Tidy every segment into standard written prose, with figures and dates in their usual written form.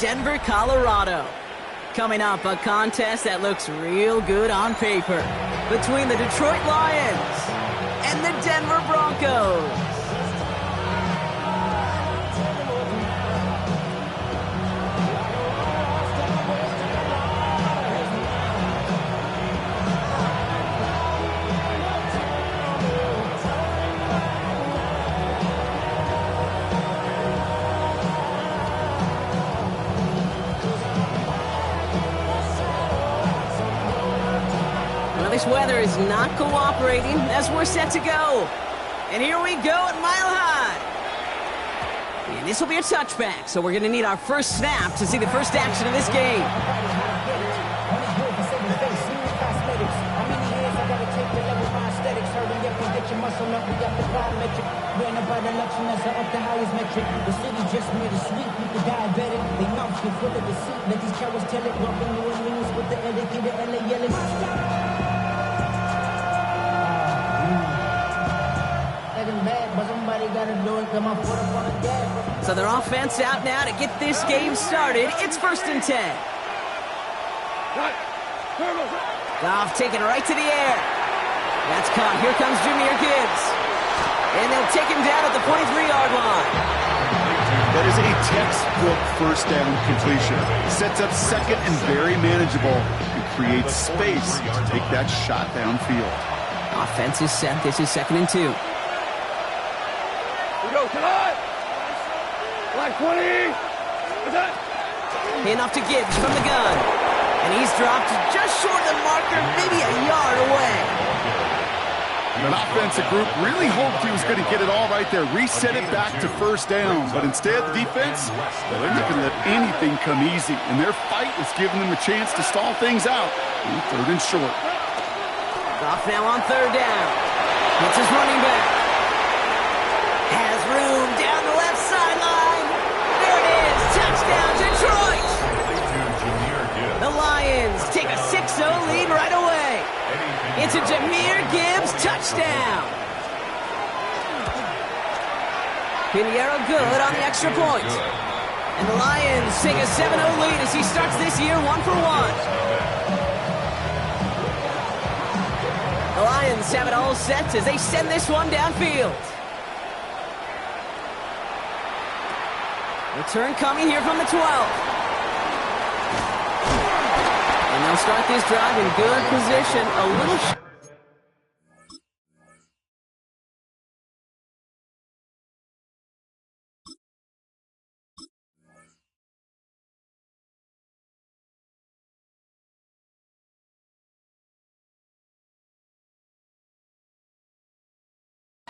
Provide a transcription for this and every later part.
Denver, Colorado. Coming up, a contest that looks real good on paper between the Detroit Lions and the Denver Broncos. This weather is not cooperating as we're set to go. And here we go at Mile High. And this will be a touchback, so we're going to need our first snap to see the first action of this game. So their offense out now to get this game started. It's 1st and 10. Goff taking right to the air. That's caught. Here comes Jlamar Gibbs. And they'll take him down at the 43-yard line. That is a textbook first down completion. Sets up second and very manageable and creates space to take that shot downfield. Offense is set. This is 2nd and 2. Go tonight. Like 20. Handoff to Gibbs from the gun. And he's dropped just short of the marker, maybe a yard away. An offensive group really hoped he was going to get it all right there, reset it back to first down. But instead, the defense, well, they're not going to let anything come easy. And their fight is giving them a chance to stall things out in 3rd and short. Goff now on 3rd down. It's his running back. Has room down the left sideline. There it is. Touchdown, Detroit. The Lions take a 6-0 lead right away. It's a Jlamar Gibbs touchdown. Pinheiro good on the extra point. And the Lions take a 7-0 lead as he starts this year 1 for 1. The Lions have it all set as they send this one downfield. Return coming here from the 12. And they'll start this drive in good position. A little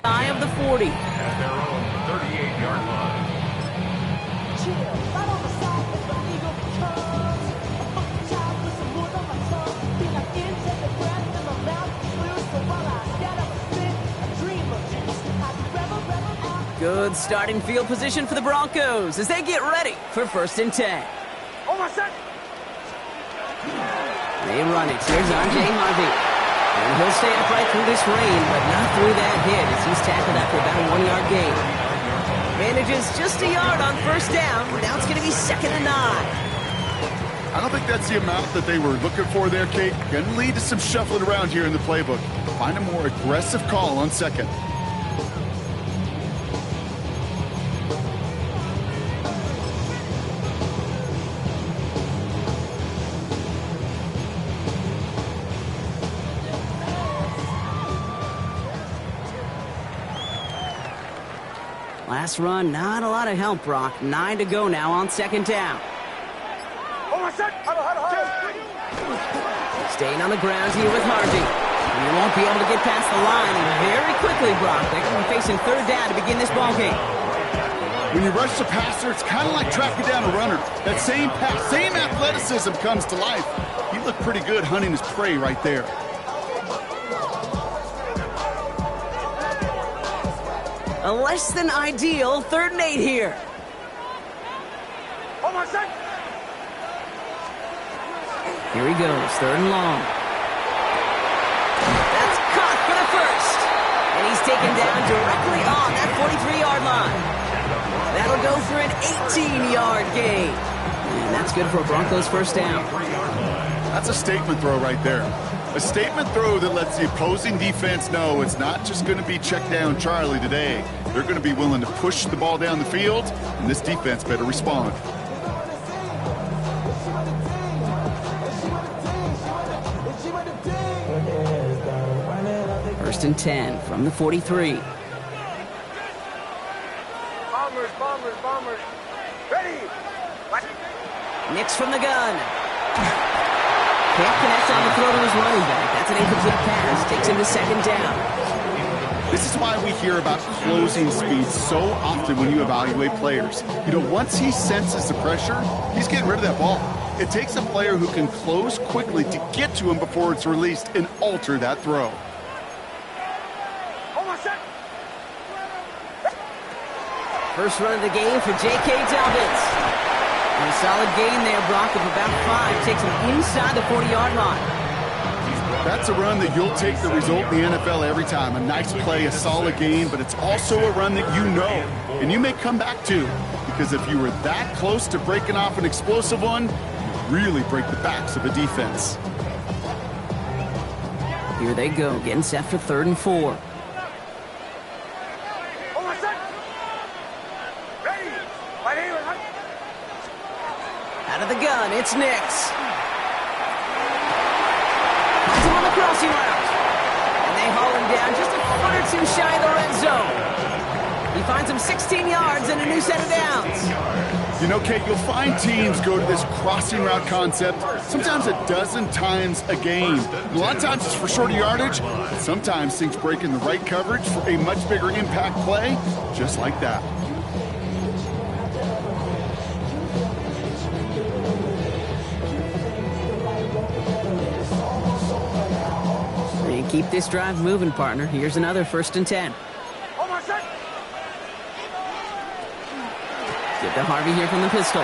shy of the 40. At their own 38-yard line. Good starting field position for the Broncos as they get ready for 1st and 10. Oh, my son! They run it. Here's R.J. Harvey. And he'll stay upright through this rain, but not through that hit as he's tackled after about a 1-yard gain. Manages just a yard on 1st down. Now it's going to be 2nd and 9. I don't think that's the amount that they were looking for there, Kate. Going to lead to some shuffling around here in the playbook. Find a more aggressive call on 2nd. Last run, not a lot of help, Brock. 9 to go now on 2nd down. Oh, my son! Staying on the ground here with Harvey. And he won't be able to get past the line. And very quickly, Brock, they're going to be facing 3rd down to begin this ballgame. When you rush the passer, it's kind of like tracking down a runner. That same pass, same athleticism comes to life. He looked pretty good hunting his prey right there. A less than ideal 3rd and 8 here. Oh, my son! Here he goes, 3rd and long. That's caught for the 1st. And he's taken down directly on that 43-yard line. That'll go for an 18-yard gain. And That's good for a Broncos first down. That's a statement throw right there. A statement throw that lets the opposing defense know it's not just going to be check down Charlie today. They're going to be willing to push the ball down the field, and this defense better respond. First and 10 from the 43. Bombers. Ready. Nix from the gun. Can't connect on the throw to his running back. That's an incomplete pass. Takes him to second down. This is why we hear about closing speed so often when you evaluate players. You know, once he senses the pressure, he's getting rid of that ball. It takes a player who can close quickly to get to him before it's released and alter that throw. First run of the game for J.K. Dobbins. And a solid gain there, Brock, of about 5. Takes him inside the 40-yard line. That's a run that you'll take the result in the NFL every time. A nice play, a solid gain, but it's also a run that you know, and you may come back to. Because if you were that close to breaking off an explosive one, you really break the backs of a defense. Here they go, getting set for 3rd and 4. Out of the gun, it's Nix. Finds him on the crossing route. And they haul him down just a foot or two shy of the red zone. He finds him 16 yards and a new set of downs. You know, Kate, you'll find teams go to this crossing route concept sometimes a dozen times a game. A lot of times it's for shorter yardage, but sometimes things break in the right coverage for a much bigger impact play, just like that. Keep this drive moving, partner. Here's another 1st and 10. Get to Harvey here from the pistol.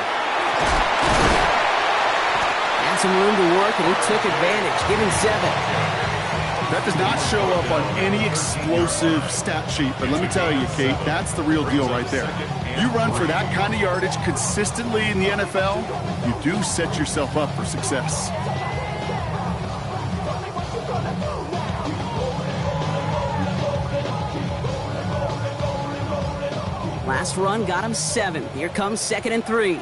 Had some room to work, and he took advantage, giving 7. That does not show up on any explosive stat sheet, but let me tell you, Kate, that's the real deal right there. You run for that kind of yardage consistently in the NFL, you do set yourself up for success. Last run got him 7. Here comes 2nd and 3.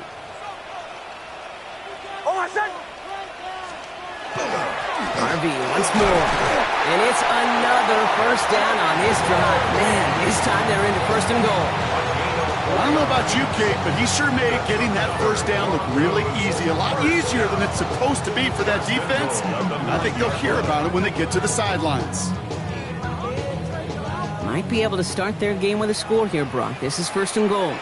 Harvey once more. And it's another first down on this drive. Man, this time they're into 1st and goal. Well, I don't know about you, Kate, but he sure made getting that first down look really easy. A lot easier than it's supposed to be for that defense. And I think they'll hear about it when they get to the sidelines. Might be able to start their game with a score here, Brock. This is 1st and goal.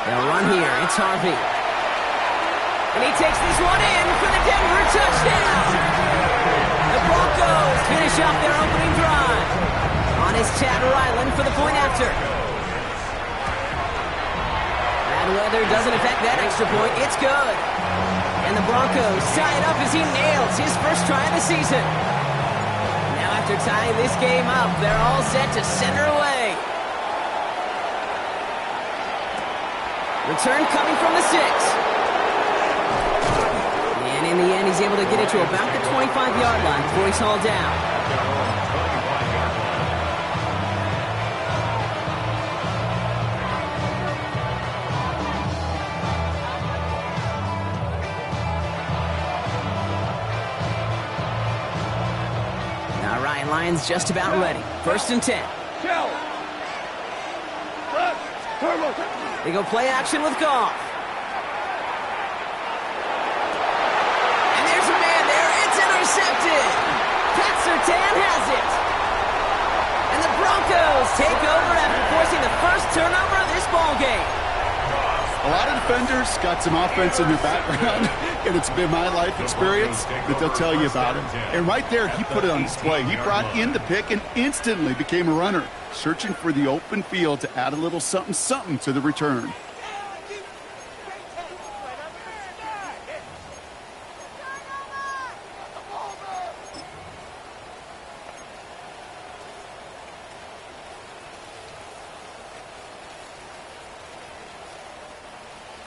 They'll run here. It's Harvey. And he takes this one in for the Denver touchdown. The Broncos finish off their opening drive. On is Chad Ryland for the point after. Bad weather doesn't affect that extra point. It's good. And the Broncos tie it up as he nails his first try of the season. After tying this game up, they're all set to send her away. Return coming from the 6. And in the end, he's able to get it to about the 25-yard line before he's hauled down. Lions just about ready. 1st and 10. They go play action with Goff. And there's a man there. It's intercepted. Pat Surtain has it. And the Broncos take over after forcing the first turnover of this ballgame. A lot of defenders got some offense in their background, and it's been my life experience that they'll tell you about it. And right there, he put it on display. He brought in the pick and instantly became a runner, searching for the open field to add a little something to the return.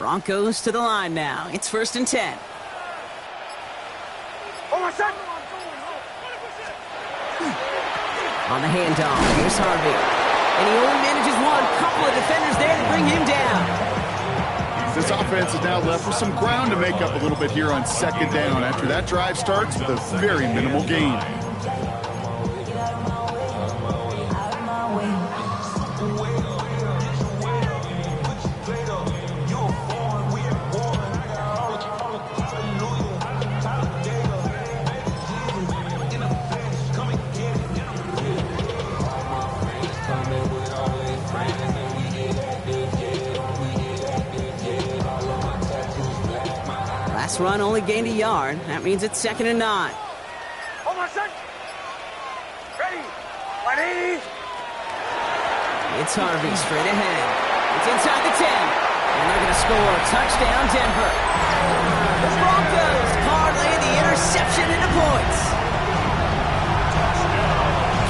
Broncos to the line now. It's 1st and 10. On the handoff, here's Harvey. And he only manages one. Couple of defenders there to bring him down. This offense is now left with some ground to make up a little bit here on 2nd down after that drive starts with a very minimal gain. Run only gained a yard. That means it's 2nd and 9. Hold on, son. Ready. 180. It's Harvey straight ahead. It's inside the 10. And they're going to score. Touchdown, Denver. The Broncos parlay the interception into points.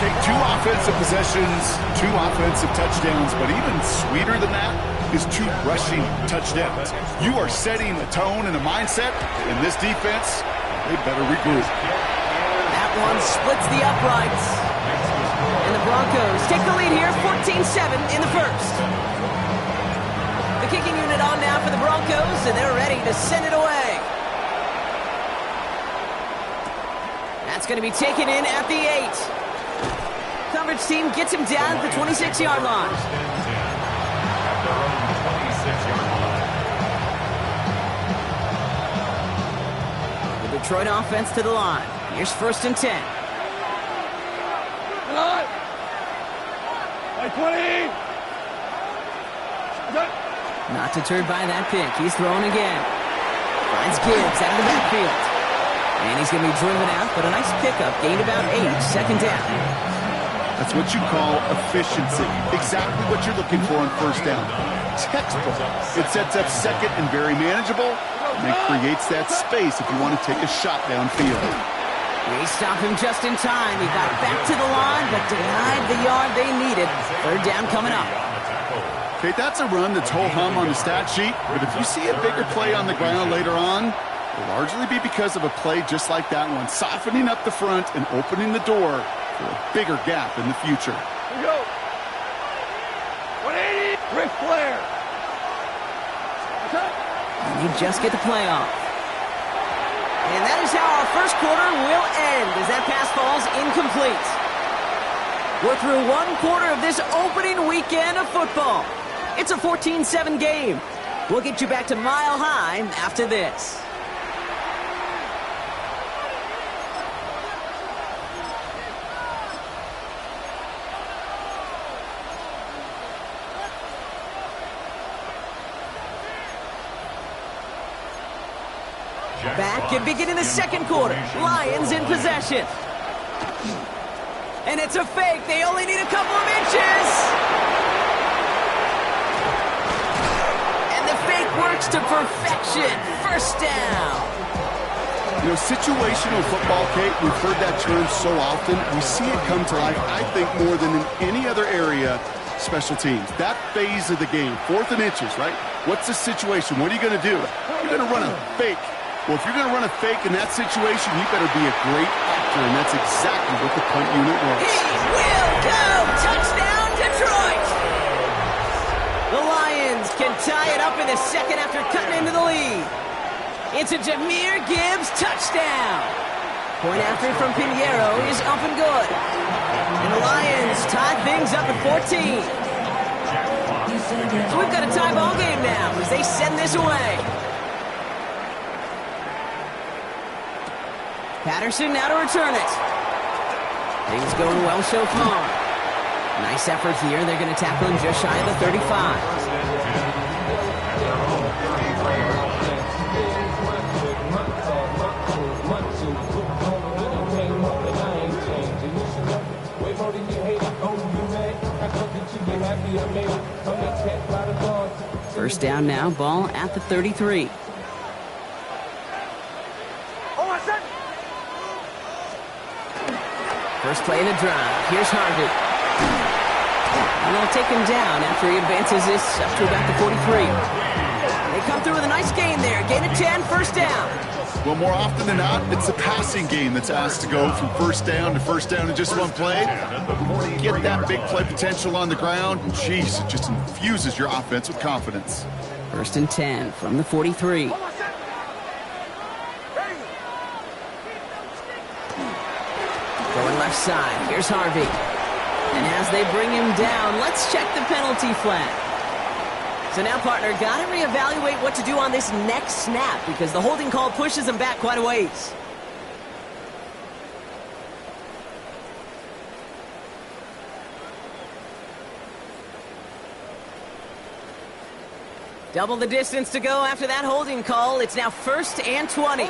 Okay, 2 offensive possessions, 2 offensive touchdowns, but even sweeter than that is 2 rushing touchdowns. You are setting a tone and a mindset, and this defense, they better regroup. That one splits the uprights. And the Broncos take the lead here, 14-7 in the 1st. The kicking unit on now for the Broncos, and they're ready to send it away. That's going to be taken in at the 8. Coverage team gets him down at the 26-yard line. The Detroit offense to the line. Here's 1st and 10. Not deterred by that pick. He's throwing again. Finds Gibbs out of the backfield. And he's going to be driven out, but a nice pickup. Gained about 8. 2nd down. That's what you call efficiency. Exactly what you're looking for on 1st down. Textbook. It sets up 2nd and very manageable, and it creates that space if you want to take a shot downfield. They stop him just in time. He got back to the line, but denied the yard they needed. 3rd down coming up. Okay, that's a run that's ho-hum on the stat sheet, but if you see a bigger play on the ground later on, it'll largely be because of a play just like that one, softening up the front and opening the door for a bigger gap in the future. Here we go. 180. Ric Flair. And you just get the play off. And that is how our 1st quarter will end as that pass falls incomplete. We're through 1 quarter of this opening weekend of football. It's a 14-7 game. We'll get you back to Mile High after this. Back and beginning the 2nd quarter. Lions in possession. And it's a fake. They only need a couple of inches. And the fake works to perfection. 1st down. You know, situational football, Kate, we've heard that term so often. We see it come to life, I think, more than in any other area, special teams. That phase of the game, 4th and inches, right? What's the situation? What are you going to do? You're going to run a fake. Well, if you're going to run a fake in that situation, you better be a great actor, and that's exactly what the punt unit was. He will go! Touchdown, Detroit! The Lions can tie it up in the 2nd after cutting into the lead. It's a Jlamar Gibbs touchdown. Point after from Pinheiro is up and good. And the Lions tie things up at 14. So we've got a tie ball game now as they send this away. Patterson now to return it. Things going well so far. Nice effort here. They're going to tackle him just shy of the 35. First down now, ball at the 33. First play of the drive. Here's Harvey. And they'll take him down after he advances this up to about the 43. They They come through with a nice gain there. Gain of 10, first down. Well, more often than not, it's the passing game that's asked to go from first down to first down in just one play. Get that big play potential on the ground. Jeez, it just infuses your offense with confidence. First and 10 from the 43. Going left side. Here's Harvey. And as they bring him down, let's check the penalty flag. So now, partner, got to reevaluate what to do on this next snap because the holding call pushes him back quite a ways. Double the distance to go after that holding call. It's now first and 20.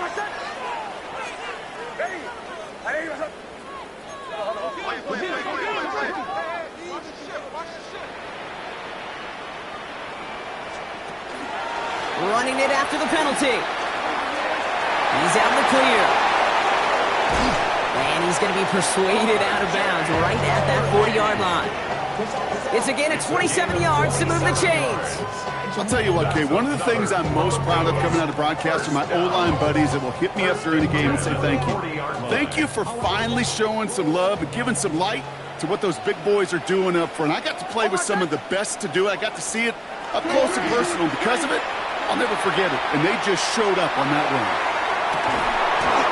Running it after the penalty. He's out in the clear. And he's going to be persuaded out of bounds right at that 40-yard line. It's a gain of 27 yards to move the chains. I'll tell you what, Kay, one of the things I'm most proud of coming out of broadcast are my O-line buddies that will hit me up during the game and say thank you. Thank you for finally showing some love and giving some light to what those big boys are doing up front. I got to play with some of the best to do it. I got to see it up close and personal. Because of it, I'll never forget it. And they just showed up on that run.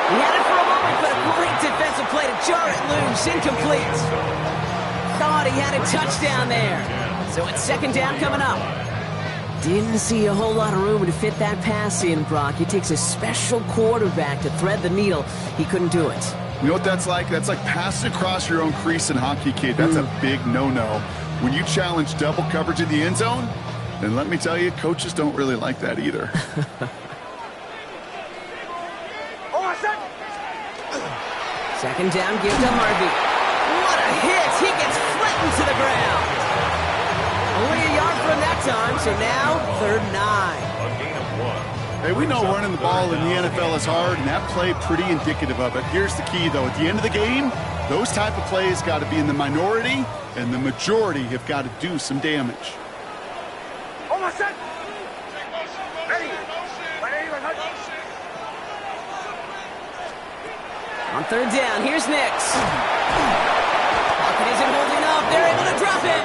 He had it for a moment, but a great defensive play to jar it loose. Incomplete. Thought he had a touchdown there. So it's second down coming up. Didn't see a whole lot of room to fit that pass in, Brock. It takes a special quarterback to thread the needle. He couldn't do it. You know what that's like? That's like passing across your own crease in hockey, kid. That's a big no-no. When you challenge double coverage in the end zone, then let me tell you, coaches don't really like that either. Second down, give to Harvey. What a hit! He gets flattened to the ground. Only a yard from that time, so now third and 9. Hey, we know running the ball in the NFL is hard, and that play pretty indicative of it. Here's the key, though. At the end of the game, those type of plays got to be in the minority, and the majority have got to do some damage. On third down, here's Nix. Pocket isn't holding up. They're able to drop it.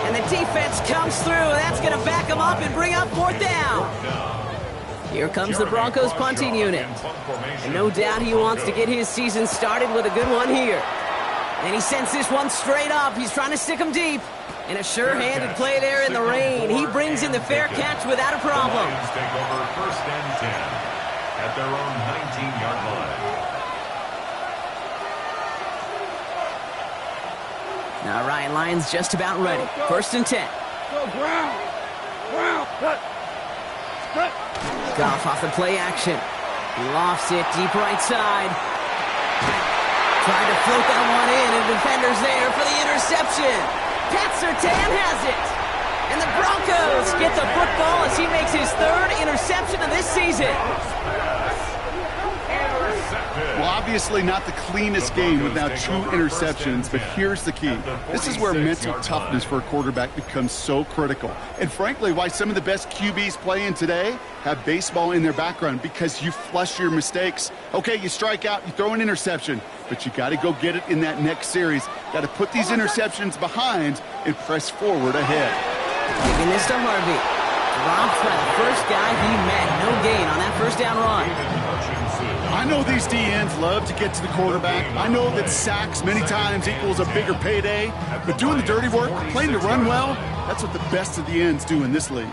And the defense comes through. That's going to back them up and bring up fourth down. Here comes the Broncos punting unit. And no doubt he wants to get his season started with a good one here. And he sends this one straight up. He's trying to stick him deep. And a sure-handed play there in the rain. He brings in the fair catch without a problem. Take over first and 10 at their own 19-yard line. All right, Lions just about ready. First and 10. Go, ground. Cut. Goff off the play action. Lofts it deep right side. Tried to float that one in, and defenders there for the interception. Pat Surtain has it. And the Broncos get the football as he makes his third interception of this season. Well, obviously not the cleanest game without 2 interceptions, but here's the key. This is where mental toughness for a quarterback becomes so critical. And frankly, why some of the best QBs playing today have baseball in their background, because you flush your mistakes. Okay, you strike out, you throw an interception, but you got to go get it in that next series. Got to put these interceptions behind and press forward ahead. Giving this to Harvey. Dropped by the first guy he met. No gain on that first down run. I know these DNs love to get to the quarterback. I know that sacks many times equals a bigger payday. But doing the dirty work, playing to run well, that's what the best of the ends do in this league.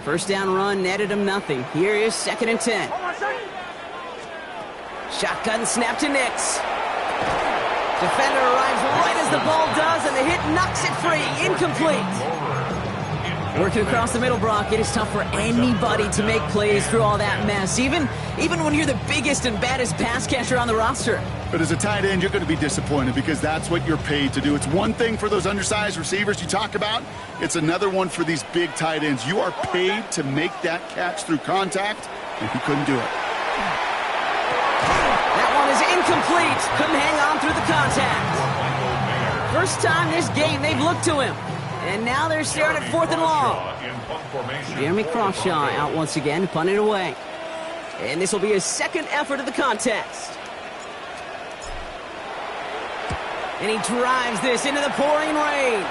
First down run netted him nothing. Here is second and 10. Shotgun snap to Nix. Defender arrives right as the ball does, and the hit knocks it free. Incomplete. Working across the middle, Brock, it is tough for anybody to make plays through all that mess, even when you're the biggest and baddest pass catcher on the roster. But as a tight end, you're going to be disappointed because that's what you're paid to do. It's one thing for those undersized receivers you talk about. It's another one for these big tight ends. You are paid to make that catch through contact, and he couldn't do it. That one is incomplete. Couldn't hang on through the contact. First time this game they've looked to him. And now they're staring at 4th and long. Jeremy Crawshaw out once again, punting it away. And this will be his second effort of the contest. And he drives this into the pouring rain.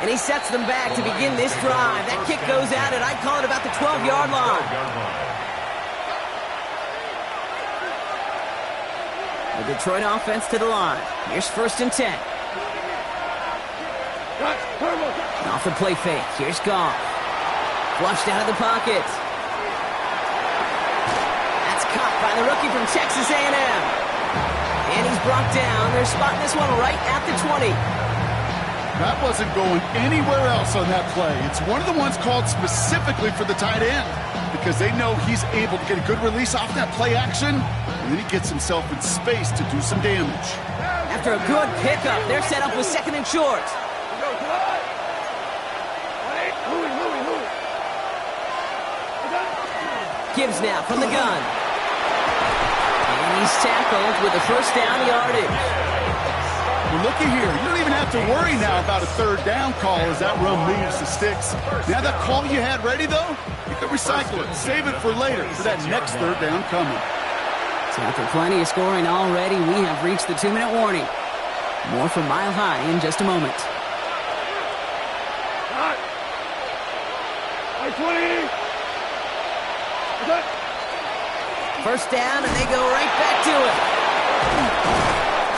And he sets them back to begin this drive. That kick goes out, and I'd call it about the 12-yard line. The Detroit offense to the line. Here's 1st and 10. Off the play fake. Here's Goff. Flushed out of the pocket. That's caught by the rookie from Texas A&M. And he's brought down. They're spotting this one right at the 20. That wasn't going anywhere else on that play. It's one of the ones called specifically for the tight end because they know he's able to get a good release off that play action, and then he gets himself in space to do some damage. After a good pickup, they're set up with 2nd and short. Gibbs now from the gun. And he's tackled with the 1st down yardage. Well, looky here. You don't even have to worry now about a 3rd down call as that run moves the sticks. Now that call you had ready, though, you can recycle it. Save it for later for that next 3rd down coming. So after plenty of scoring already, we have reached the 2-minute warning. More from Mile High in just a moment. 1st down, and they go right back to it.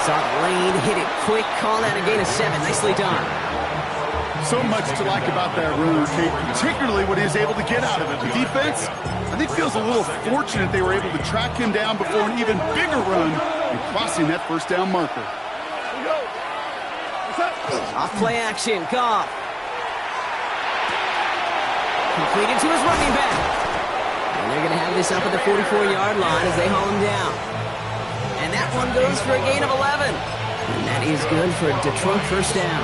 Saw the lane, hit it quick, call out a gain of 7. Nicely done. So much to like about that run, Kate, particularly what he was able to get out of it. The defense, I think, feels a little fortunate they were able to track him down before an even bigger run and crossing that 1st down marker. Off play action, Goff. Completed to his running back. And they're going to have this up at the 44-yard line as they haul him down. And that one goes for a gain of 11. And that is good for a Detroit 1st down.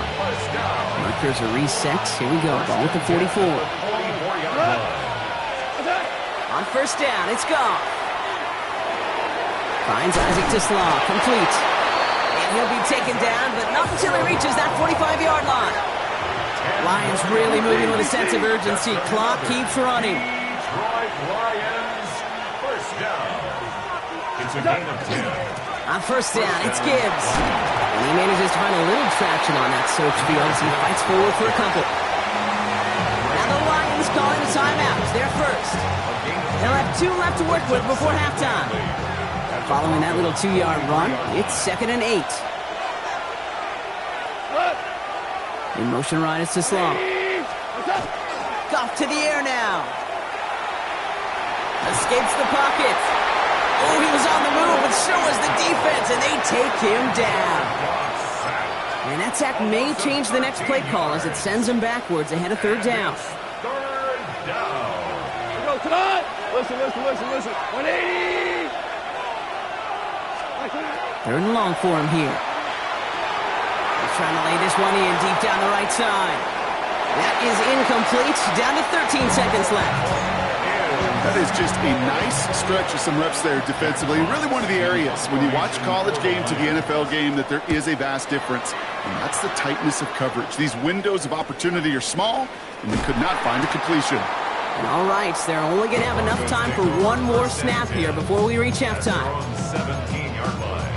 Markers are reset. Here we go. Ball with the 44. On 1st down, it's Goff. Finds Isaac Tislaw. Complete. And he'll be taken down, but not until he reaches that 45-yard line. Lions really moving with a sense of urgency. Clock keeps running. Detroit Lions, 1st down. It's a gain of 10. On 1st down, it's Gibbs. And he manages to find a little traction on that search field as he fights forward for a couple. Now the Lions calling a timeout. They're 1st. They'll have 2 left to work with before halftime. Following that little 2-yard run, it's 2nd and 8. In motion right is Tislaw. Goff to the air now. Escapes the pocket. Oh, he was on the move, but so was the defense, and they take him down. And that sack may change the next play call as it sends him backwards ahead of 3rd down. 3rd down. Go tonight. Listen. 180. 3rd and long for him here. He's trying to lay this one in deep down the right side. That is incomplete. Down to 13 seconds left. That is just a nice stretch of some reps there defensively. And really one of the areas when you watch college game to the NFL game that there is a vast difference. And that's the tightness of coverage. These windows of opportunity are small, and they could not find a completion. All right, so they're only going to have enough time for one more snap here before we reach halftime. 17-yard line.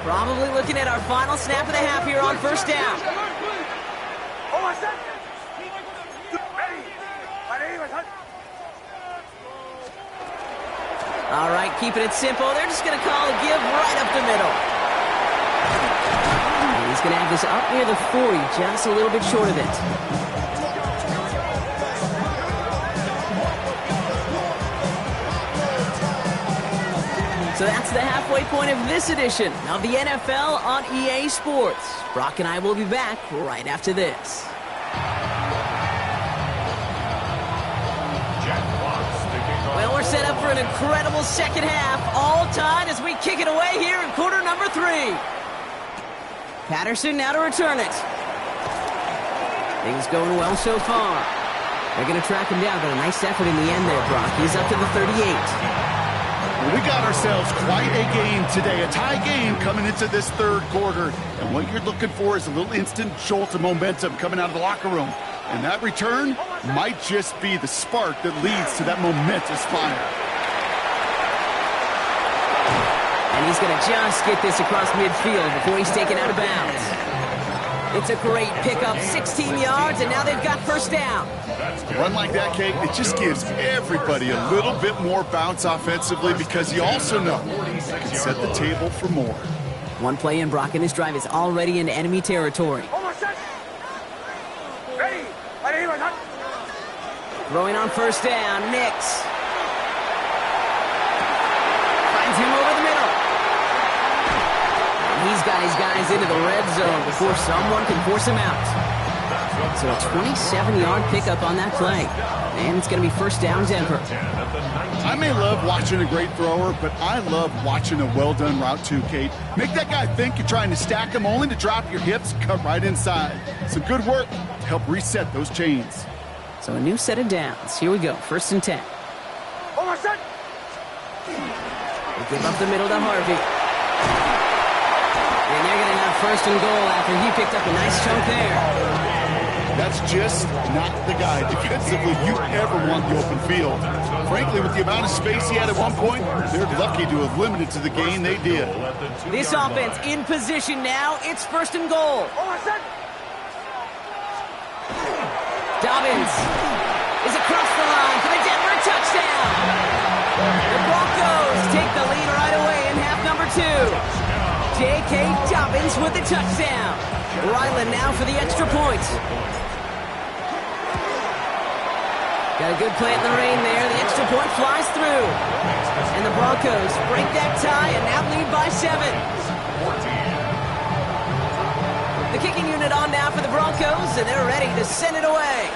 Probably looking at our final snap of the half here on 1st down. All right, keeping it simple. They're just going to call a give right up the middle. And he's going to have this up near the 40, just a little bit short of it. So that's the halfway point of this edition of the NFL on EA Sports. Brock and I will be back right after this. Well, we're set up for an incredible second half, all tied as we kick it away here in quarter number 3. Patterson now to return it. Things going well so far. They're going to track him down, but a nice effort in the end there, Brock. He's up to the 38. Well, we got ourselves quite a game today, a tie game coming into this third quarter. And what you're looking for is a little instant jolt of momentum coming out of the locker room. And that return might just be the spark that leads to that momentous fire. And he's going to just get this across midfield before he's taken out of bounds. It's a great pickup, 16 yards, and now they've got first down. A run like that, Kate, it just gives everybody a little bit more bounce offensively because you also know you can set the table for more. One play in, Brock, and this drive is already into enemy territory. Throwing on first down, Nix. Finds him over the middle. And he's got his guys into the red zone before someone can force him out. So a 27-yard pickup on that play. And it's going to be first down, Denver. I may love watching a great thrower, but I love watching a well-done route too, Kate. Make that guy think you're trying to stack him only to drop your hips, cut right inside. Some good work to help reset those chains. So a new set of downs. Here we go, first and 10. They give up the middle to Harvey. And they're going to have first and goal after he picked up a nice chunk there. That's just not the guy defensively you ever want the open field. Frankly, with the amount of space he had at one point, they're lucky to have limited to the gain they did. This offense in position now. It's first and goal. Dobbins is across the line for the Denver touchdown. The Broncos take the lead right away in half number 2. J.K. Dobbins with the touchdown. Ryland now for the extra point. Got a good play in the rain there. The extra point flies through. And the Broncos break that tie and now lead by 7. The kicking unit on now for the Broncos, and they're ready to send it away.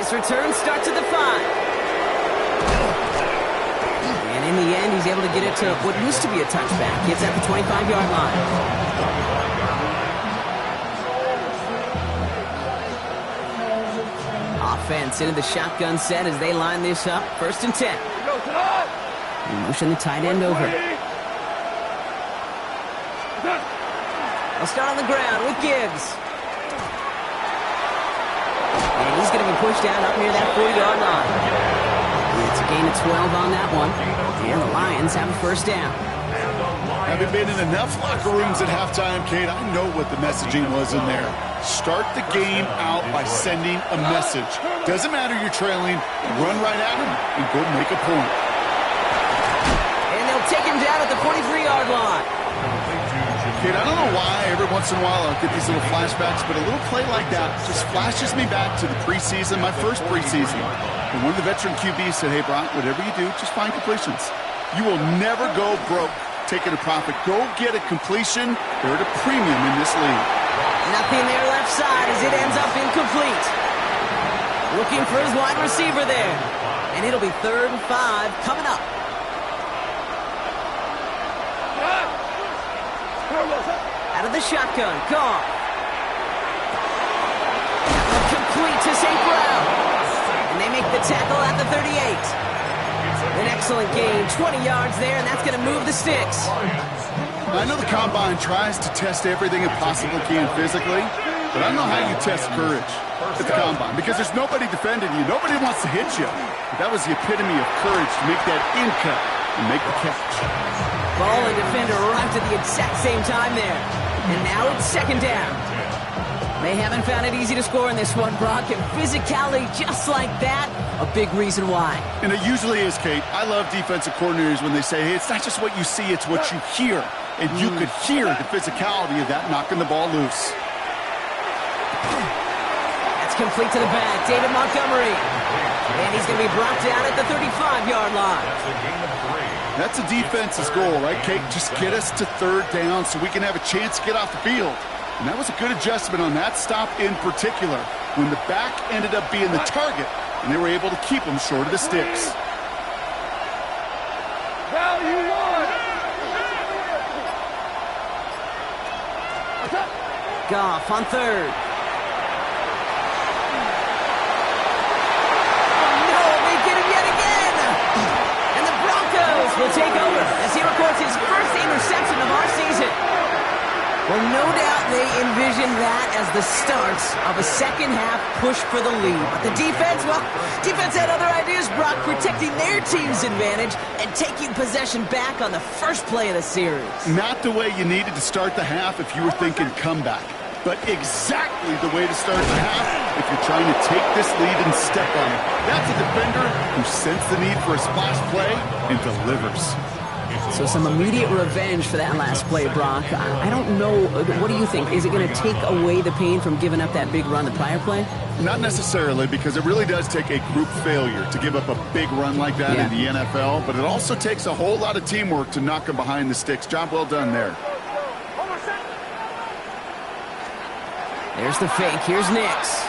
This return starts at the 5. And in the end, he's able to get it to what used to be a touchback. It's at the 25-yard line. Offense into the shotgun set as they line this up. First and 10. Motion the tight end over. They'll start on the ground with Gibbs. And he's going to be pushed out up near that 40-yard line. It's a gain of 12 on that one. And the Lions have a first down. Having been in enough locker rooms at halftime, Kate, I know what the messaging was in there. Start the game out by sending a message. Doesn't matter you're trailing, run right at him and go make a point. And they'll take him down at the 43-yard line. Kate, I don't know why every once in a while I'll get these little flashbacks, but a little play like that just flashes me back to the preseason, my first preseason. And one of the veteran QBs said, hey, Brock, whatever you do, just find completions. You will never go broke taking a profit. Go get a completion. They're at a premium in this league. Nothing there left side as it ends up incomplete. Looking for his wide receiver there. And it'll be 3rd and 5 coming up. Out of the shotgun, Goff. Complete to St. Brown. And they make the tackle at the 38. An excellent gain, 20 yards there, and that's going to move the sticks. I know the Combine tries to test everything it possibly can physically, but I don't know how you test courage at the Combine because there's nobody defending you. Nobody wants to hit you. But that was the epitome of courage to make that in cut and make the catch. Ball and defender arrived at the exact same time there. And now it's second down. They haven't found it easy to score in this one, Brock, and physicality just like that, a big reason why. And it usually is, Kate. I love defensive coordinators when they say, hey, it's not just what you see, it's what you hear. And you could hear the physicality of that knocking the ball loose. That's complete to the back, David Montgomery. And he's going to be brought down at the 35-yard line. That's a defense's goal, right, Kate? Just get us to 3rd down so we can have a chance to get off the field. And that was a good adjustment on that stop in particular, when the back ended up being the target, and they were able to keep them short of the sticks. Value 1. Goff on third. No, they get him yet again. And the Broncos will take over as he records his first interception of our season. Well, no doubt they envisioned that as the start of a second-half push for the lead. But the defense, well, defense had other ideas, Brock, protecting their team's advantage and taking possession back on the first play of the series. Not the way you needed to start the half if you were thinking comeback, but exactly the way to start the half if you're trying to take this lead and step on it. That's a defender who sensed the need for a splash play and delivers. So some immediate revenge for that last play, Brock. I don't know. What do you think? Is it going to take away the pain from giving up that big run the prior play? Not necessarily, because it really does take a group failure to give up a big run like that in the NFL, but it also takes a whole lot of teamwork to knock them behind the sticks. Job well done there. There's the fake. Here's Nix.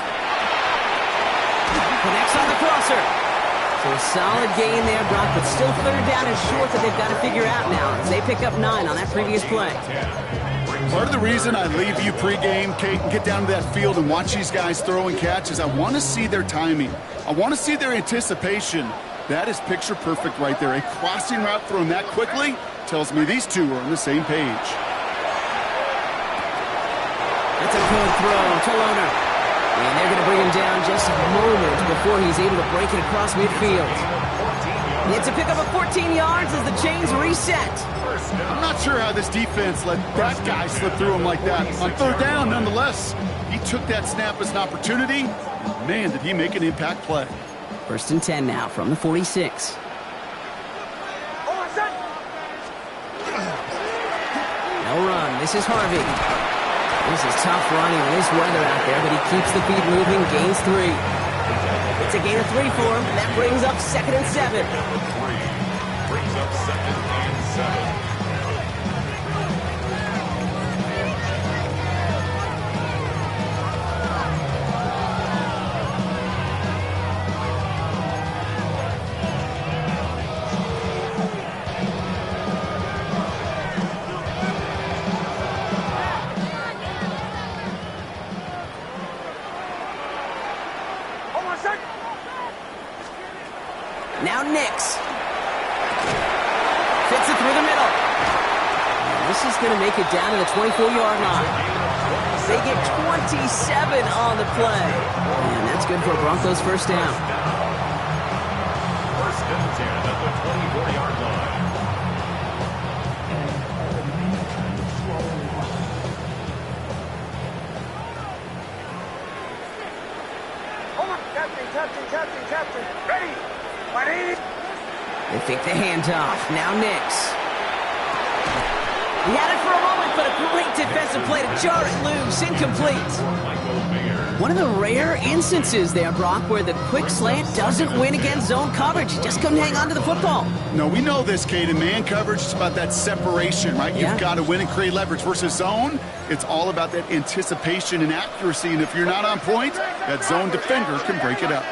Connects on the crosser. So a solid gain there, Brock, but still third down and short that they've got to figure out now as they pick up 9 on that previous play. Part of the reason I leave you pregame, Kate, and get down to that field and watch these guys throw and catch is I want to see their timing. I want to see their anticipation. That is picture perfect right there. A crossing route thrown that quickly tells me these two are on the same page. That's a good throw to Lohner. And they're going to bring him down just a moment before he's able to break it across midfield. It's a pickup of 14 yards as the chains reset. I'm not sure how this defense let that guy slip through him like that. On third down, nonetheless, he took that snap as an opportunity. Man, did he make an impact play. 1st and 10 now from the 46. No run. This is Harvey. This is tough running in this weather out there, but he keeps the feet moving, gains 3. It's a gain of 3 for him, and that brings up 2nd and 7. Brings up 2nd and 7. Now Nix. Fits it through the middle. And this is going to make it down to the 24-yard line. They get 27 on the play. And that's good for Broncos first down. 1st and 10 at the 24-yard line. Captain. Ready. They fake the handoff. Now Nix. He had it for a moment, but a great defensive play to jar it loose. Incomplete. One of the rare instances there, Brock, where the quick slant doesn't win against zone coverage. He just couldn't hang on to the football. No, we know this, Kate. In man coverage, it's about that separation, right? Yeah. You've got to win and create leverage versus zone. It's all about that anticipation and accuracy, and if you're not on point, that zone defender can break it up.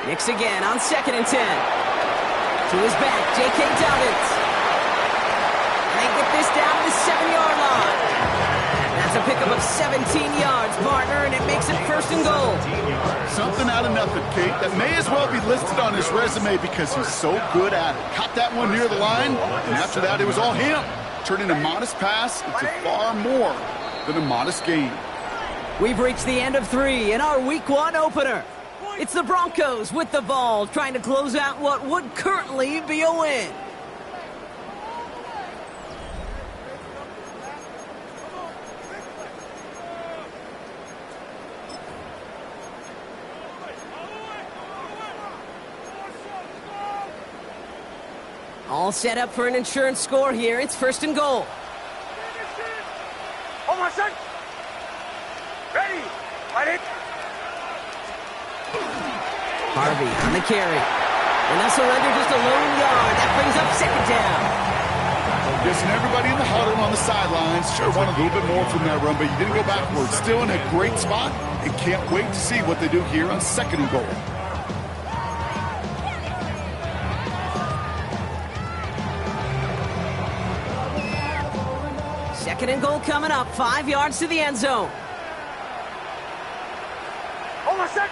Nix again on 2nd and 10. To his back, J.K. Dobbins. And they get this down to the 7-yard line. That's a pickup of 17 yards, partner, and it makes it 1st and goal. Something out of nothing, Kate. That may as well be listed on his resume because he's so good at it. Caught that one near the line, and after that, it was all him. Turning a modest pass into far more than a modest gain. We've reached the end of 3 in our Week 1 opener. It's the Broncos with the ball, trying to close out what would currently be a win. All set up for an insurance score here. It's 1st and goal. Ready. Harvey on the carry. And they'll surrender just a lone yard. That brings up 2nd down. Guessing everybody in the huddle on the sidelines sure wanted a little bit more from that run, but you didn't go backwards. Still in a great spot and can't wait to see what they do here on 2nd and goal. Second and goal coming up, 5 yards to the end zone. Hold on a sec.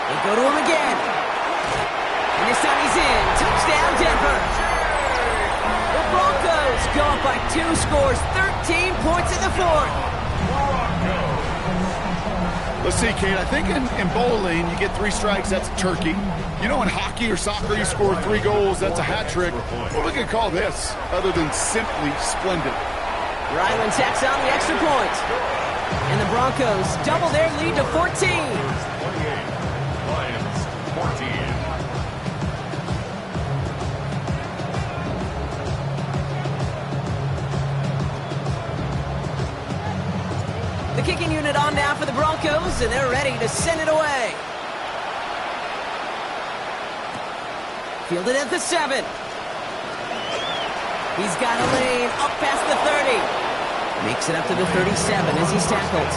They go to him again. And this time he's in. Touchdown, Denver. The Broncos go up by 2 scores, 13 points in the fourth. Let's see, Kate, I think in bowling, you get 3 strikes, that's a turkey. You know, in hockey or soccer, you score 3 goals, that's a hat trick. What we could call this, other than simply splendid? Ryland tacks on the extra point. And the Broncos double their lead to 14. 28. Lions 14. The kicking unit on now for the Broncos, and they're ready to send it away. Fielded at the 7. He's got a lane up past the 30. Makes it up to the 37 as he's tackled.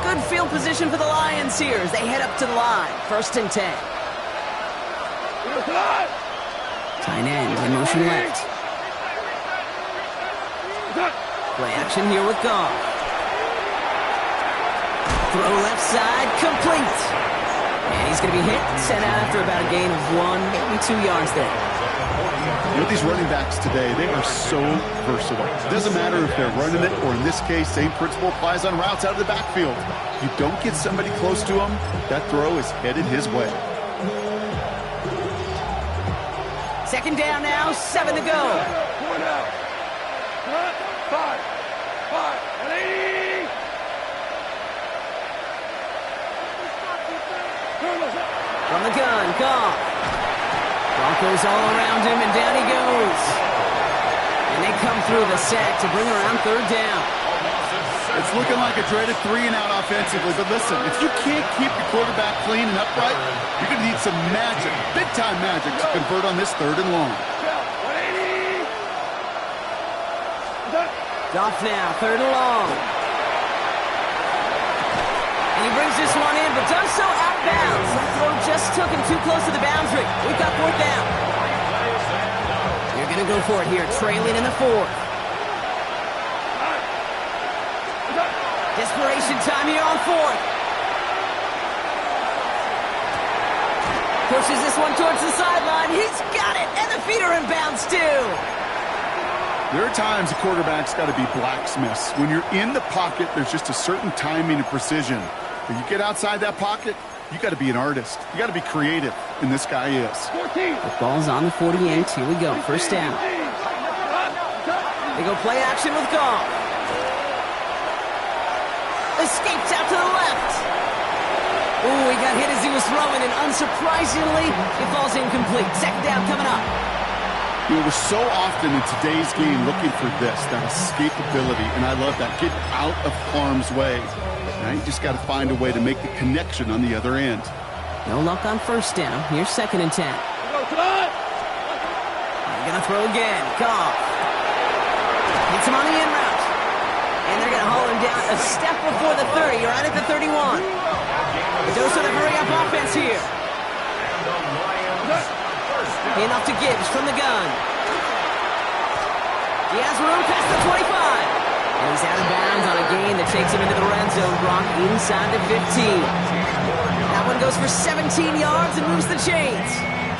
Good field position for the Lions here as they head up to the line. 1st and 10. Tight end in motion left. Play action here with Goff. Throw left side, complete. And he's going to be hit and sent out after about a gain of 1, maybe 2 yards there. You know, these running backs today, they are so versatile. It doesn't matter if they're running it or, in this case, same principle applies on routes out of the backfield. You don't get somebody close to him, that throw is headed his way. 2nd down now, 7 to go. 5, 80. From the gun, Goff. Broncos all around him, and down he goes. And they come through the sack to bring around 3rd down. It's looking like a dreaded 3-and-out offensively, but listen, if you can't keep your quarterback clean and upright, you're going to need some magic, big-time magic, to convert on this 3rd and long. Goff now, 3rd and long. And he brings this one in, but does so out of bounds. That throw just took him too close to the boundary. We've got 4th down. You're going to go for it here, trailing in the 4th. Desperation time here on 4th. Pushes this one towards the sideline. He's got it, and the feet are in bounds too. There are times a quarterback's got to be blacksmiths. When you're in the pocket, there's just a certain timing and precision. When you get outside that pocket, you got to be an artist. You got to be creative, and this guy is. The ball's on the 48. Here we go. 1st down. They go play action with Goff. Escapes out to the left. Ooh, he got hit as he was throwing, and unsurprisingly, it falls incomplete. 2nd down coming up. You know, we're so often in today's game looking for this, that escapability, and I love that. Get out of harm's way. Now you just got to find a way to make the connection on the other end. No luck on 1st down. Here's 2nd and 10. They're going to throw again. Goff. Hits him on the in route. And they're going to haul him down a step before the 30. Right at the 31. The dose of the hurry-up offense here. Enough to Gibbs from the gun. He has room past the 25. And he's out of bounds on a gain that takes him into the red zone, Brock, inside the 15. That one goes for 17 yards and moves the chains.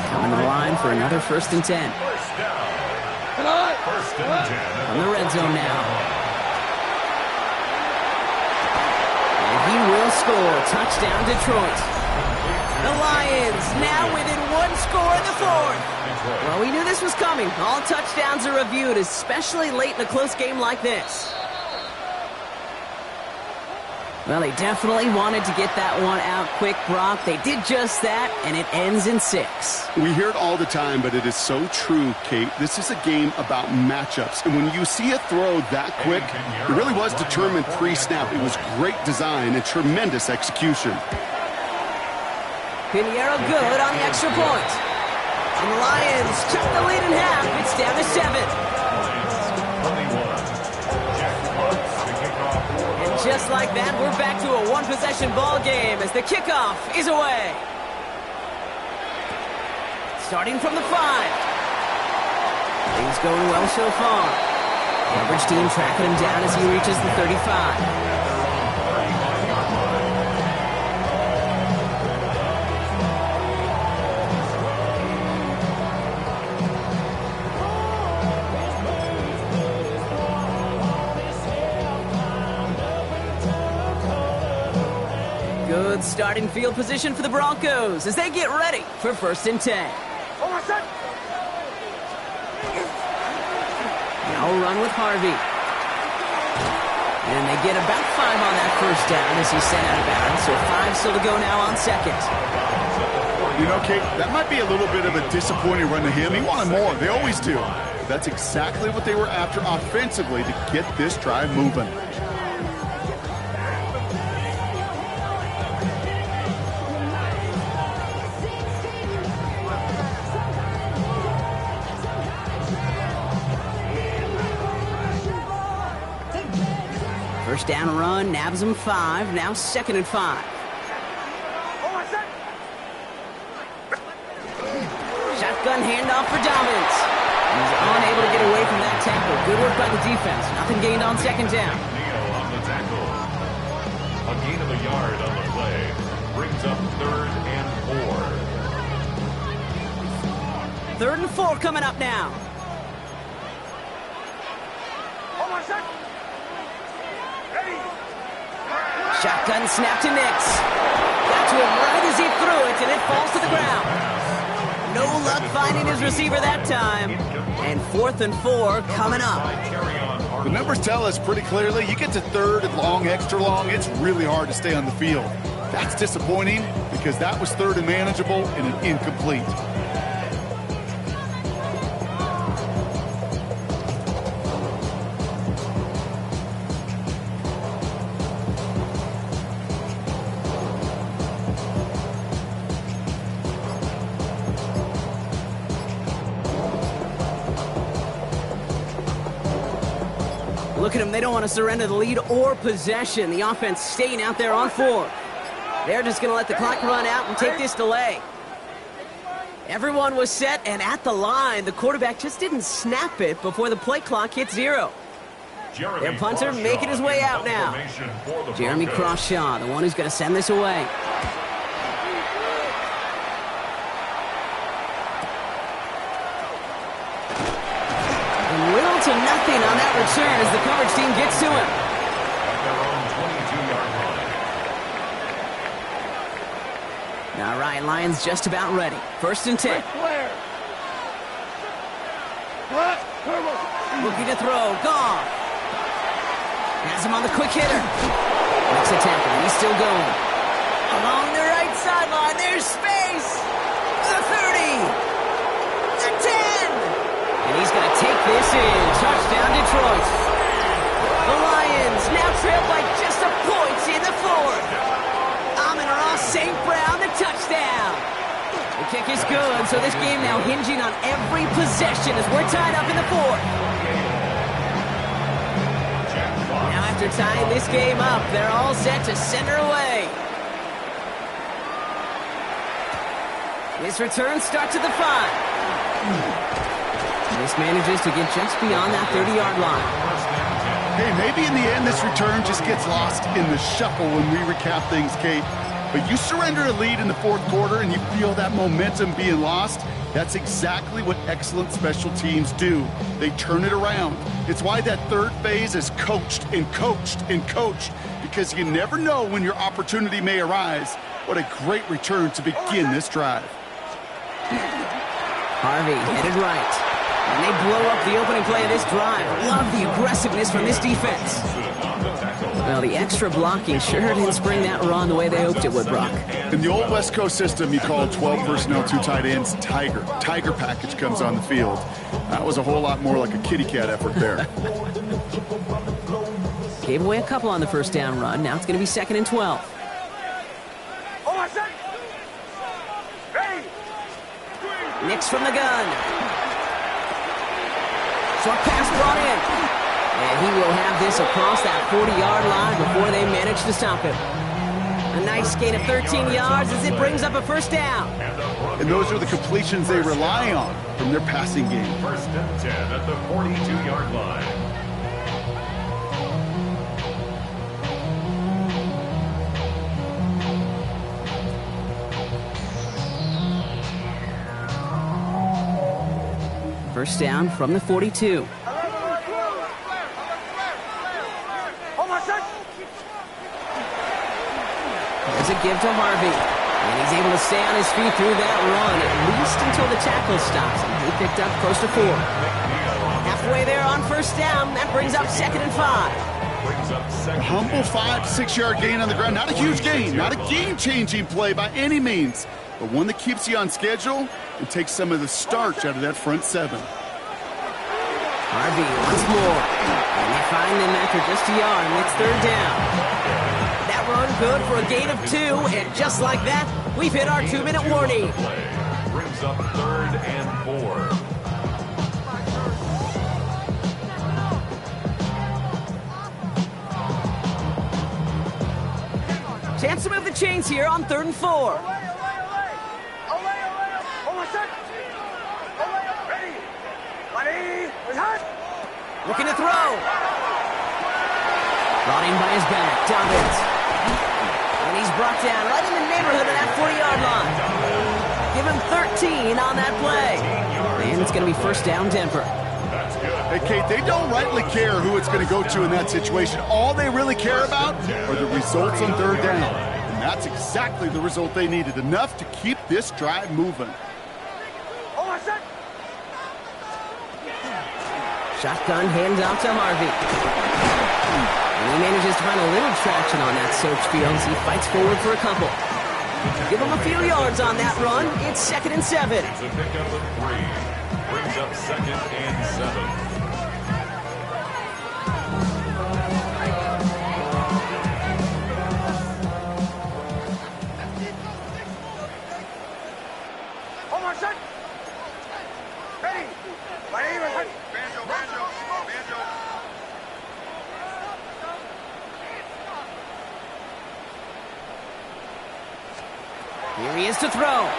Coming to the line for another 1st and 10. 1st and 10. From the red zone now. And he will score. Touchdown, Detroit. The Lions now within 1 score in the 4th. Well, we knew this was coming. All touchdowns are reviewed, especially late in a close game like this. Well, they definitely wanted to get that one out quick, Brock. They did just that, and it ends in 6. We hear it all the time, but it is so true, Kate. This is a game about matchups. And when you see a throw that quick, it really was determined pre-snap. It was great design and tremendous execution. Pinheiro good on the extra point. And the Lions cut the lead in half. It's down to 7. And just like that, we're back to a one-possession ball game as the kickoff is away. starting from the 5. Things going well so far. The average team tracking him down as he reaches the 35. Good starting field position for the Broncos as they get ready for 1st and 10. Now a run with Harvey. And they get about 5 on that 1st down as he's sent out of bounds. So 5 still to go now on 2nd. You know, Kate, that might be a little bit of a disappointing run to him. He wanted more. They always do. But that's exactly what they were after offensively to get this drive moving. First down run, nabs him 5. Now 2nd and 5. Shotgun handoff for Dobbins. He's unable to get away from that tackle. Good work by the defense. Nothing gained on 2nd down. Neal on the tackle. A gain of a yard on the play brings up 3rd and 4. 3rd and 4 coming up now. Shotgun snap to Nix. Got to him right as he threw it, and it falls to the ground. No luck finding his receiver that time. And 4th and 4 coming up. The numbers tell us pretty clearly, you get to 3rd and long, extra long, it's really hard to stay on the field. That's disappointing because that was 3rd and manageable and an incomplete. Look at them. They don't want to surrender the lead or possession. The offense staying out there on 4. They're just going to let the clock run out and take this delay. Everyone was set and at the line. The quarterback just didn't snap it before the play clock hit 0. Their punter making his way out now. Jeremy Crawshaw, the one who's going to send this away. Little to nothing on that return as the coverage team gets to him. At their own 22-yard line. All right, Lions just about ready. 1st and 10. Looking to throw. Goff. Has him on the quick hitter. Makes a tackle. He's still going. Along the right sideline. There's space. The 30. The 10. And he's going to take this in. Touchdown, Detroit. The Lions now trail by just a point in the 4th. Amon-Ra St. Brown, the touchdown. The kick is good, so this game now hinging on every possession as we're tied up in the 4th. Now after tying this game up, they're all set to send her away. This return starts at the 5. This manages to get just beyond that 30-yard line. Hey, maybe in the end this return just gets lost in the shuffle when we recap things, Kate. But you surrender a lead in the 4th quarter and you feel that momentum being lost. That's exactly what excellent special teams do. They turn it around. It's why that 3rd phase is coached and coached and coached, because you never know when your opportunity may arise. What a great return to begin this drive. Harvey headed right. And they blow up the opening play of this drive. Love the aggressiveness from this defense. Well, the extra blocking sure didn't spring that run the way they hoped it would, Brock. In the old West Coast system, you call 12 personnel, 2 tight ends, Tiger. Tiger package comes on the field. That was a whole lot more like a kitty cat effort there. Gave away a couple on the 1st down run. Now it's going to be 2nd and 12. Nix from the gun. Short pass brought in. And he will have this across that 40-yard line before they manage to stop him. A nice gain of 13 yards as it brings up a first down. And those are the completions they rely on from their passing game. First and 10 at the 42-yard line. First down from the 42. There's a give to Harvey. And he's able to stay on his feet through that run, at least until the tackle stops. And he picked up close to 4. Halfway there on first down. That brings up 2nd and 5. A humble 5 to 6 yard gain on the ground. Not a huge gain, not a game-changing play by any means, but one that keeps you on schedule and takes some of the starch out of that front 7. Harvey once more. And they find him after just a yard, and it's 3rd down. That run good for a gain of 2, and just like that, we've hit our 2-minute warning. Brings up 3rd and 4. Chance to move the chains here on 3rd and 4. Looking to throw. Brought in by his back, Dobbins. And he's brought down right in the neighborhood of that 40-yard line. Give him 13 on that play. And it's going to be first down, Denver. Hey, Kate, they don't rightly care who it's going to go to in that situation. All they really care about are the results on 3rd down. And that's exactly the result they needed. Enough to keep this drive moving. Shotgun hands off to Harvey. And he manages to find a little traction on that search field as he fights forward for a couple. Give him a few yards on that run. It's 2nd and 7. It's a pickup of 3. Brings up 2nd and 7. Here he is to throw.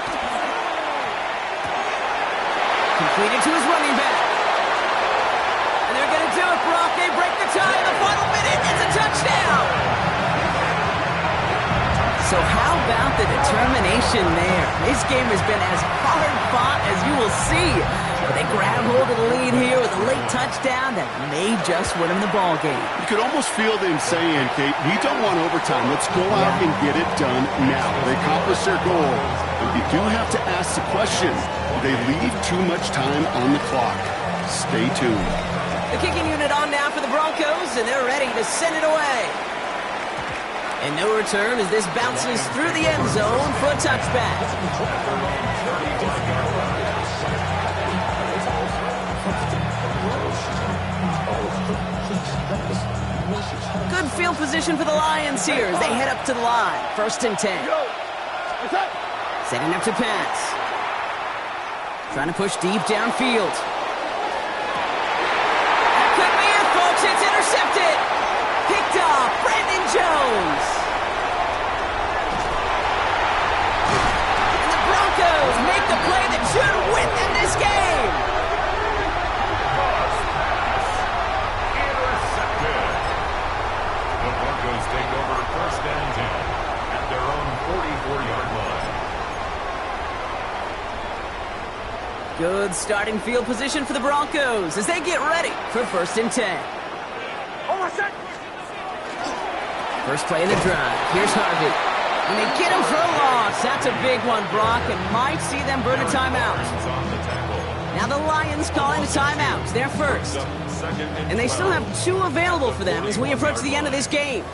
Completed to his running back. And they're going to do it, Brock. They break the tie in the final minute. It's a touchdown. So how about the determination there? This game has been as hard fought as you will see. But they grab hold of the lead here with a late touchdown that may just win them the ball game. You could almost feel them saying, Kate, we don't want overtime. Let's go out and get it done now. They accomplished their goal. But you do have to ask the question, do they leave too much time on the clock? Stay tuned. The kicking unit on now for the Broncos, and they're ready to send it away. And no return as this bounces through the end zone for a touchback. Good field position for the Lions here as they head up to the line. 1st and 10. Setting up to pass. Trying to push deep downfield. That could be it, folks. It's intercepted. Picked off. Brandon Jones. And the Broncos make the play that should win them this game. Take over 1st and 10 at their own 44-yard line. Good starting field position for the Broncos as they get ready for 1st and 10. First play in the drive. Here's Harvey. And they get him for a loss. That's a big one, Brock, and might see them burn a timeout. Now the Lions calling a timeout. They're first. And they still have 2 available for them as we approach the end of this game.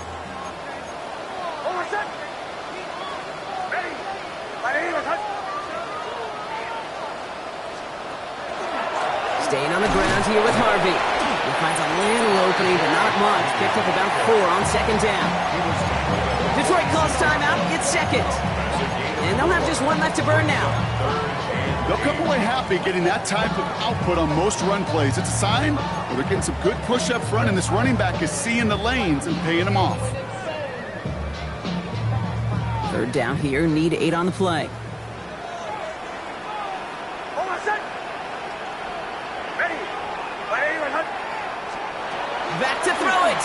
Staying on the ground here with Harvey. He finds a little opening, but not much. Picked up about 4 on 2nd down. Detroit calls timeout. It's 2nd. And they'll have just 1 left to burn now. They'll come away happy getting that type of output on most run plays. It's a sign where they're getting some good push up front, and this running back is seeing the lanes and paying them off. Third down here, need 8 on the play. Hold on, set. Ready. Back to throw it.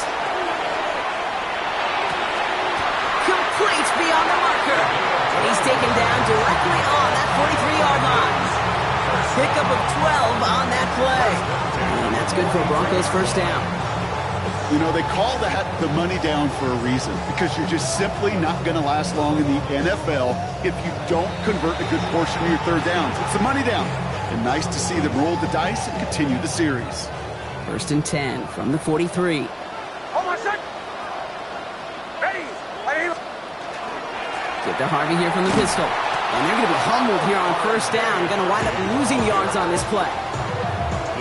Complete beyond the marker. And he's taken down directly on that 43-yard line. Pickup of 12 on that play. And that's good for Broncos first down. You know, they call that the money down for a reason, because you're just simply not going to last long in the NFL if you don't convert a good portion of your third downs. It's the money down. And nice to see them roll the dice and continue the series. First and 10 from the 43. Hold on, set. Ready. Get to Harvey here from the pistol. And they're going to be humbled here on first down. Going to wind up losing yards on this play.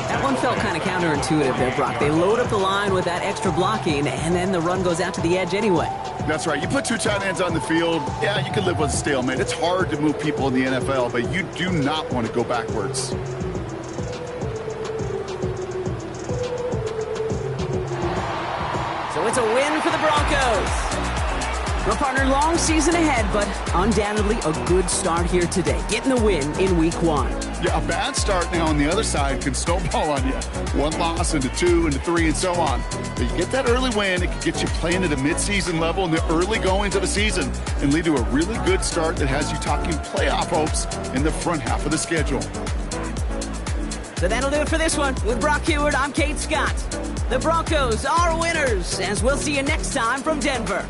That one felt kind of counterintuitive there, Brock. They load up the line with that extra blocking, and then the run goes out to the edge anyway. That's right. You put 2 tight ends on the field, yeah, you can live with a stalemate. It's hard to move people in the NFL, but you do not want to go backwards. So it's a win for the Broncos. Well, partner, long season ahead, but undoubtedly a good start here today. Getting the win in week 1. Yeah, a bad start now on the other side can snowball on you. 1 loss into 2 into 3 and so on. But you get that early win, it can get you playing at a midseason level in the early goings of the season and lead to a really good start that has you talking playoff hopes in the front half of the schedule. So that'll do it for this one. With Brock Heward, I'm Kate Scott. The Broncos are winners, as we'll see you next time from Denver.